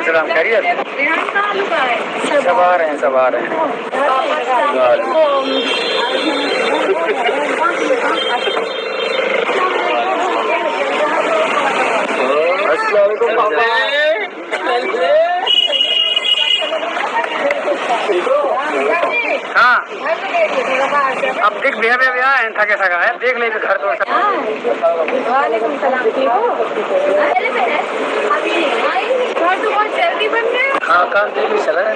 सलाम, खैरियत? सब आ रहे हैं, सब आ रहे हैं। अस्सलाम वालेकुम पापा। हाँ, अब देख भैया भैया है थके थका है, देख ले घर तो। वालेकुम सलाम, ठीक हो? घर तो बहुत जल्दी बन गए। हाँ, काम जल्दी चला है।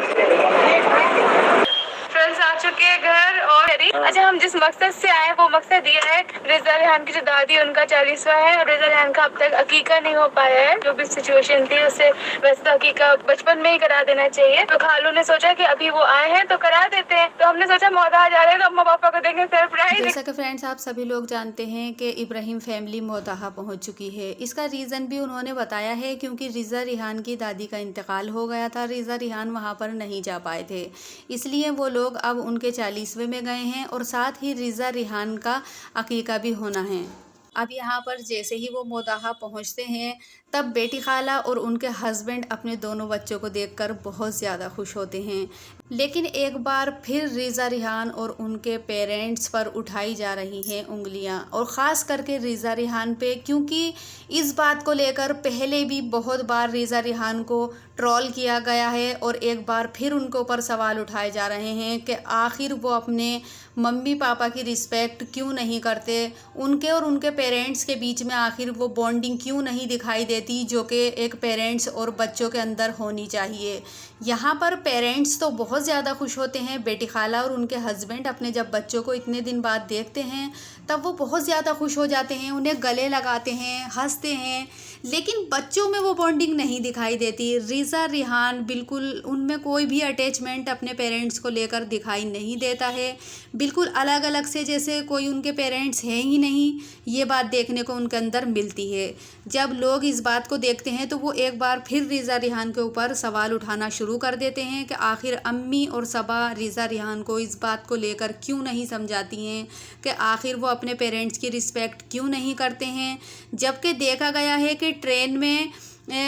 फ्रेंड्स आ चुके हैं घर और अच्छा, हम जिस मकसद से आए वो मकसद ये है, रिजा रेहान की जो दादी उनका 40वां है और रिजा रेहान का अब तक अकीका नहीं हो पाया है। जो भी सिचुएशन थी उससे वैसे तो अकीका बचपन में ही करा देना चाहिए, तो खालू ने सोचा कि अभी वो आए हैं तो करा देते हैं। तो हमने सोचा मोदा जा रहे हैं तो अम्मा पापा को देंगे सरप्राइज। जैसा कि फ्रेंड्स आप सभी लोग जानते हैं कि इब्राहिम फैमिली मोदाहा पहुंच चुकी है। इसका रीज़न भी उन्होंने बताया है, क्योंकि रिजा रेहान की दादी का इंतकाल हो गया था। रिजा रेहान वहां पर नहीं जा पाए थे, इसलिए वो लोग अब उनके 40वें में गए हैं और साथ ही रिजा रेहान का अकीका भी होना है। अब यहाँ पर जैसे ही वो मोदाहा पहुँचते हैं तब बेटी खाला और उनके हस्बैंड अपने दोनों बच्चों को देखकर बहुत ज़्यादा खुश होते हैं। लेकिन एक बार फिर रिजा रेहान और उनके पेरेंट्स पर उठाई जा रही हैं उंगलियां, और ख़ास करके रिजा रेहान पे, क्योंकि इस बात को लेकर पहले भी बहुत बार रिजा रेहान को ट्रोल किया गया है और एक बार फिर उनके ऊपर सवाल उठाए जा रहे हैं कि आखिर वो अपने मम्मी पापा की रिस्पेक्ट क्यों नहीं करते, उनके और उनके पेरेंट्स के बीच में आखिर वो बॉन्डिंग क्यों नहीं दिखाई देती जो कि एक पेरेंट्स और बच्चों के अंदर होनी चाहिए। यहाँ पर पेरेंट्स तो बहुत ज़्यादा खुश होते हैं, बेटी खाला और उनके हस्बैंड अपने जब बच्चों को इतने दिन बाद देखते हैं तब वो बहुत ज़्यादा खुश हो जाते हैं, उन्हें गले लगाते हैं, हंसते हैं, लेकिन बच्चों में वो बॉन्डिंग नहीं दिखाई देती। रिजा रेहान बिल्कुल उनमें कोई भी अटैचमेंट अपने पेरेंट्स को लेकर दिखाई नहीं देता है, बिल्कुल अलग अलग से जैसे कोई उनके पेरेंट्स हैं ही नहीं, ये बात देखने को उनके अंदर मिलती है। जब लोग इस बात को देखते हैं तो वो एक बार फिर रिजा रेहान के ऊपर सवाल उठाना शुरू कर देते हैं कि आखिर अम्मी और सबा रिजा रेहान को इस बात को लेकर क्यों नहीं समझाती हैं कि आखिर वो अपने पेरेंट्स की रिस्पेक्ट क्यों नहीं करते हैं। जबकि देखा गया है कि ट्रेन में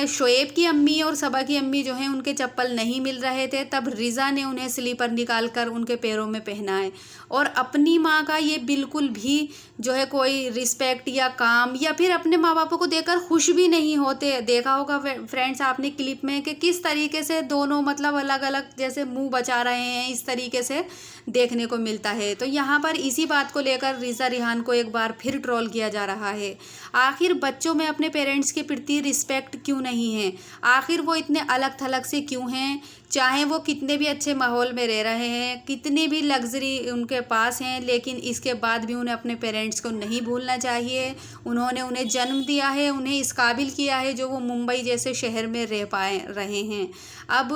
शोएब की अम्मी और सबा की अम्मी जो हैं उनके चप्पल नहीं मिल रहे थे, तब रिज़ा ने उन्हें स्लीपर निकाल कर उनके पैरों में पहनाए, और अपनी माँ का ये बिल्कुल भी जो है कोई रिस्पेक्ट या काम या फिर अपने माँ बापों को देखकर खुश भी नहीं होते। देखा होगा फ्रेंड्स आपने क्लिप में कि किस तरीके से दोनों मतलब अलग अलग जैसे मुंह बचा रहे हैं, इस तरीके से देखने को मिलता है। तो यहाँ पर इसी बात को लेकर रिजा रेहान को एक बार फिर ट्रोल किया जा रहा है। आखिर बच्चों में अपने पेरेंट्स के प्रति रिस्पेक्ट क्यों नहीं है, आखिर वो इतने अलग थलग से क्यों हैं, चाहे वो कितने भी अच्छे माहौल में रह रहे हैं, कितने भी लग्जरी उनके पास हैं, लेकिन इसके बाद भी उन्हें अपने पेरेंट्स को नहीं भूलना चाहिए। उन्होंने उन्हें जन्म दिया है, उन्हें इस काबिल किया है जो वो मुंबई जैसे शहर में रहे हैं। अब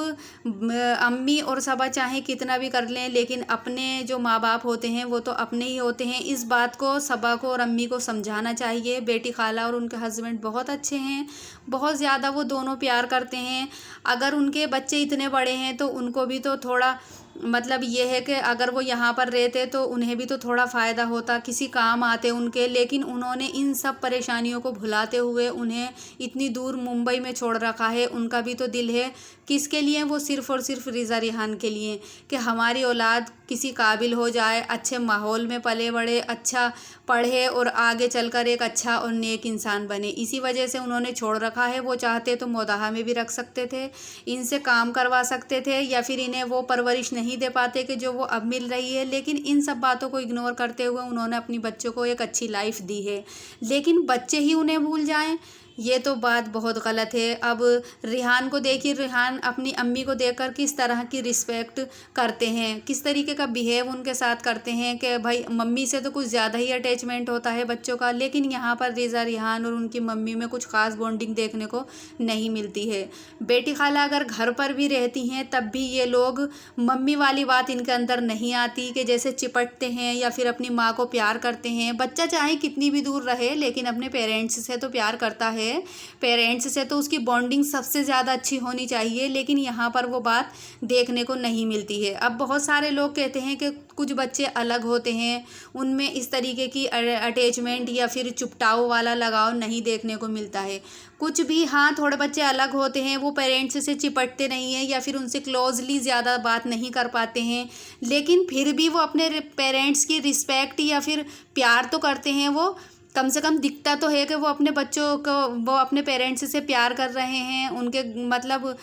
अम्मी और सबा चाहे कितना भी कर लें, लेकिन अपने जो माँ बाप होते हैं वो तो अपने ही होते हैं। इस बात को सबा को और अम्मी को समझाना चाहिए। बेटी खाला और उनके हस्बैंड बहुत अच्छे हैं, बहुत ज़्यादा वो दोनों प्यार करते हैं। अगर उनके बच्चे इतने बड़े हैं तो उनको भी तो थोड़ा मतलब ये है कि अगर वो यहाँ पर रहते तो उन्हें भी तो थोड़ा फ़ायदा होता, किसी काम आते उनके, लेकिन उन्होंने इन सब परेशानियों को भुलाते हुए उन्हें इतनी दूर मुंबई में छोड़ रखा है। उनका भी तो दिल है, किसके लिए, वो सिर्फ़ और सिर्फ रिजा रेहान के लिए, कि हमारी औलाद किसी काबिल हो जाए, अच्छे माहौल में पले बड़े, अच्छा पढ़े और आगे चलकर एक अच्छा और नेक इंसान बने। इसी वजह से उन्होंने छोड़ रखा है। वो चाहते तो मोदाहा में भी रख सकते थे, इनसे काम करवा सकते थे, या फिर इन्हें वो परवरिश नहीं दे पाते कि जो वो अब मिल रही है, लेकिन इन सब बातों को इग्नोर करते हुए उन्होंने अपनी बच्चों को एक अच्छी लाइफ दी है। लेकिन बच्चे ही उन्हें भूल जाएं, ये तो बात बहुत गलत है। अब रेहान को देखिए, रेहान अपनी अम्मी को देखकर किस तरह की रिस्पेक्ट करते हैं, किस तरीके का बिहेव उनके साथ करते हैं कि भाई मम्मी से तो कुछ ज़्यादा ही अटैचमेंट होता है बच्चों का। लेकिन यहाँ पर रिजा रेहान और उनकी मम्मी में कुछ ख़ास बॉन्डिंग देखने को नहीं मिलती है। बेटी खाला अगर घर पर भी रहती हैं तब भी ये लोग मम्मी वाली बात इनके अंदर नहीं आती कि जैसे चिपटते हैं या फिर अपनी माँ को प्यार करते हैं। बच्चा चाहे कितनी भी दूर रहे लेकिन अपने पेरेंट्स से तो प्यार करता है। है पेरेंट्स से तो उसकी बॉन्डिंग सबसे ज़्यादा अच्छी होनी चाहिए, लेकिन यहाँ पर वो बात देखने को नहीं मिलती है। अब बहुत सारे लोग कहते हैं कि कुछ बच्चे अलग होते हैं, उनमें इस तरीके की अटैचमेंट या फिर चुपटाव वाला लगाव नहीं देखने को मिलता है। कुछ भी, हाँ, थोड़े बच्चे अलग होते हैं, वो पेरेंट्स से चिपटते नहीं हैं या फिर उनसे क्लोजली ज़्यादा बात नहीं कर पाते हैं, लेकिन फिर भी वो अपने पेरेंट्स की रिस्पेक्ट या फिर प्यार तो करते हैं। वो कम से कम दिखता तो है कि वो अपने बच्चों को, वो अपने पेरेंट्स से प्यार कर रहे हैं। उनके मतलब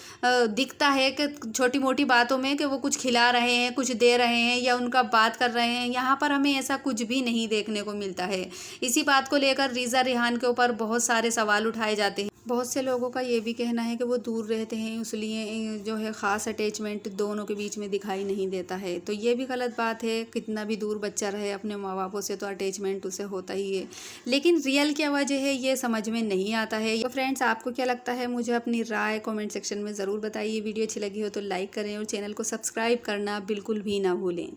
दिखता है कि छोटी मोटी बातों में कि वो कुछ खिला रहे हैं, कुछ दे रहे हैं या उनका बात कर रहे हैं। यहाँ पर हमें ऐसा कुछ भी नहीं देखने को मिलता है। इसी बात को लेकर रिज़ा रिहान के ऊपर बहुत सारे सवाल उठाए जाते हैं। बहुत से लोगों का ये भी कहना है कि वो दूर रहते हैं, इसलिए जो है ख़ास अटैचमेंट दोनों के बीच में दिखाई नहीं देता है। तो ये भी गलत बात है। कितना भी दूर बच्चा रहे अपने माँ बापों से तो अटैचमेंट उसे होता ही है, लेकिन रियल क्या वजह है ये समझ में नहीं आता है। तो फ्रेंड्स, आपको क्या लगता है? मुझे अपनी राय कमेंट सेक्शन में ज़रूर बताइए। वीडियो अच्छी लगी हो तो लाइक करें और चैनल को सब्सक्राइब करना बिल्कुल भी ना भूलें।